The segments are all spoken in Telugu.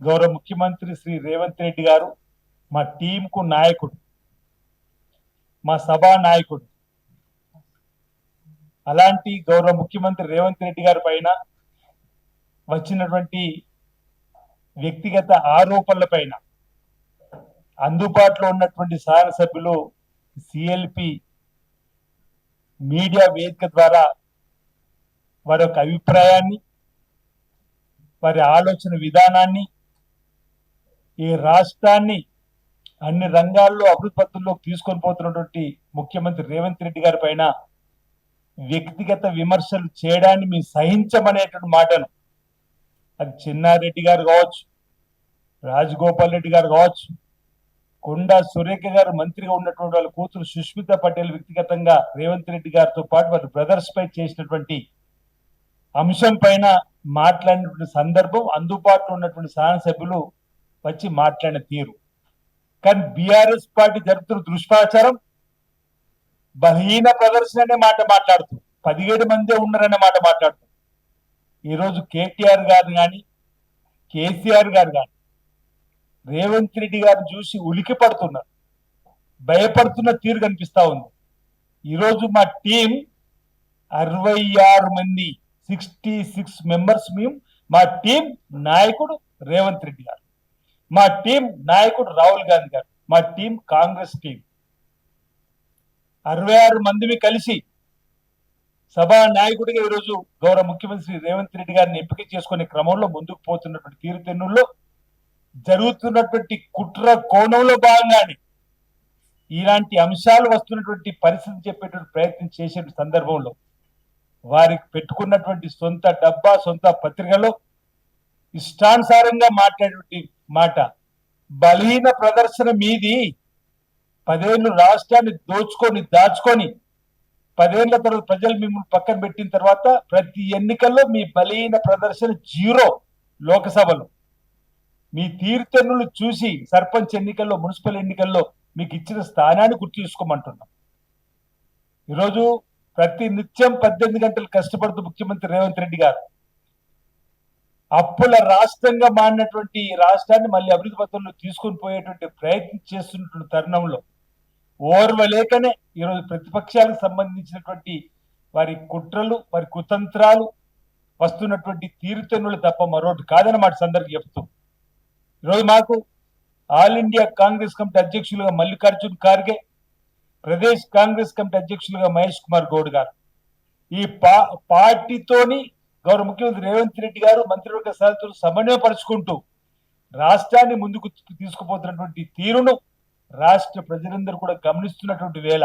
గౌరవ ముఖ్యమంత్రి శ్రీ రేవంత్ రెడ్డి గారు మా టీంకు నాయకుడు, మా సభా నాయకుడు. అలాంటి గౌరవ ముఖ్యమంత్రి రేవంత్ రెడ్డి గారి పైన వచ్చినటువంటి వ్యక్తిగత ఆరోపణల పైన అందుబాటులో ఉన్నటువంటి శాసనసభ్యులు సిఎల్పి మీడియా వేదిక ద్వారా వారి యొక్క అభిప్రాయాన్ని, వారి ఆలోచన విధానాన్ని, ఈ రాష్ట్రాన్ని అన్ని రంగాల్లో అభివృద్ధి పథంలోకి తీసుకొని పోతున్నటువంటి ముఖ్యమంత్రి రేవంత్ రెడ్డి గారి పైన వ్యక్తిగత విమర్శలు చేయడాన్ని మేము సహించమనేటువంటి మాటను, అది చిన్నారెడ్డి గారు కావచ్చు, రాజగోపాల్ రెడ్డి గారు కావచ్చు, కొండా సురేఖ గారు మంత్రిగా ఉన్నటువంటి వాళ్ళ కూతురు సుష్మిత పటేల్ వ్యక్తిగతంగా రేవంత్ రెడ్డి గారితో పాటు వారి బ్రదర్స్ పై చేసినటువంటి అంశం పైన మాట్లాడినటువంటి సందర్భం, అందుబాటులో ఉన్నటువంటి శాసనసభ్యులు వచ్చి మాట్లాడిన తీరు. కానీ బీఆర్ఎస్ పార్టీ జరుపుతున్న దుష్ప్రచారం బలహీన ప్రదర్శన అనే మాట మాట్లాడుతూ 17 మందే ఉన్నారనే మాట మాట్లాడుతూ ఈరోజు కేటీఆర్ గారు కానీ, కేసీఆర్ గారు కానీ రేవంత్ రెడ్డి గారిని చూసి ఉలికి పడుతున్నారు, భయపడుతున్న తీరు కనిపిస్తా ఉంది. ఈరోజు మా టీం 66 మంది, 66 మెంబర్స్ మేము. మా టీం నాయకుడు రేవంత్ రెడ్డి గారు, మా టీం నాయకుడు రాహుల్ గాంధీ గారు, మా టీం కాంగ్రెస్ టీం 66 మందిని కలిసి సభా నాయకుడిగా ఈరోజు గౌరవ ముఖ్యమంత్రి రేవంత్ రెడ్డి గారిని ఎంపిక చేసుకునే క్రమంలో ముందుకు పోతున్నటువంటి తీరుతెన్నుల్లో జరుగుతున్నటువంటి కుట్ర కోణంలో భాగంగానే ఇలాంటి అంశాలు వస్తున్నటువంటి పరిస్థితి చెప్పేటువంటి ప్రయత్నం చేసే సందర్భంలో వారికి పెట్టుకున్నటువంటి సొంత డబ్బా, సొంత పత్రికలో ఇష్టానుసారంగా మాట్లాడేటువంటి మాట బలహీన ప్రదర్శన మీది. 10 ఏళ్ళు రాష్ట్రాన్ని దాచుకొని 10 ఏళ్ల తర్వాత ప్రజలు మిమ్మల్ని పక్కన పెట్టిన తర్వాత ప్రతి ఎన్నికల్లో మీ బలహీన ప్రదర్శన 0. లోకసభలో మీ తీరుతెన్నులు చూసి సర్పంచ్ ఎన్నికల్లో, మున్సిపల్ ఎన్నికల్లో మీకు ఇచ్చిన స్థానాన్ని గుర్తు చేసుకోమంటున్నాం. ఈరోజు ప్రతి నిత్యం 18 గంటలు కష్టపడుతూ ముఖ్యమంత్రి రేవంత్ రెడ్డి గారు అప్పుల రాష్ట్రంగా మారినటువంటి ఈ రాష్ట్రాన్ని మళ్ళీ అభివృద్ధి పథంలో తీసుకొని పోయేటువంటి ప్రయత్నం చేస్తున్నటువంటి తరుణంలో ఓర్వలేకనే ఈరోజు ప్రతిపక్షాలకు సంబంధించినటువంటి వారి కుట్రలు, వారి కుతంత్రాలు వస్తున్నటువంటి తీరుతెన్నులు తప్ప మరొకటి కాదన్నమాట సందర్భం చెప్తూ ఈరోజు మాకు ఆల్ ఇండియా కాంగ్రెస్ కమిటీ అధ్యక్షులుగా మల్లికార్జున్ ఖార్గే, ప్రదేశ్ కాంగ్రెస్ కమిటీ అధ్యక్షులుగా మహేష్ కుమార్ గౌడ్ గారు, ఈ పార్టీతోని గౌరవ ముఖ్యమంత్రి రేవంత్ రెడ్డి గారు మంత్రివర్గ సభ్యులు సమన్వయపరుచుకుంటూ రాష్ట్రాన్ని ముందుకు తీసుకుపోతున్నటువంటి తీరును రాష్ట్ర ప్రజలందరూ కూడా గమనిస్తున్నటువంటి వేళ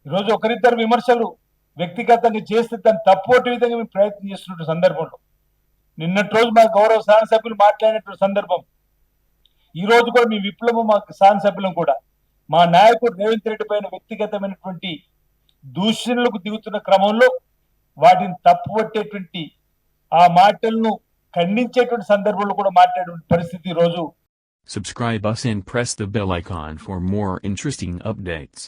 ఈరోజు ఒకరిద్దరు విమర్శలు వ్యక్తిగతంగా చేస్తే దాన్ని తప్పొట్టే విధంగా మేము ప్రయత్నం చేస్తున్న సందర్భంలో నిన్నటి రోజు మా గౌరవ శాసనసభ్యులు మాట్లాడినటువంటి సందర్భం, ఈ రోజు కూడా మీ విప్లవం మా శాసనసభ్యులం కూడా మా నాయకుడు రేవంత్ రెడ్డి పైన వ్యక్తిగతమైనటువంటి దూషణలకు దిగుతున్న క్రమంలో వాటిని తప్పుపట్టేటువంటి ఆ మాటలను ఖండించేటువంటి సందర్భంలో కూడా మాట్లాడే పరిస్థితి ఈరోజు. Subscribe us and press the bell icon for more interesting updates.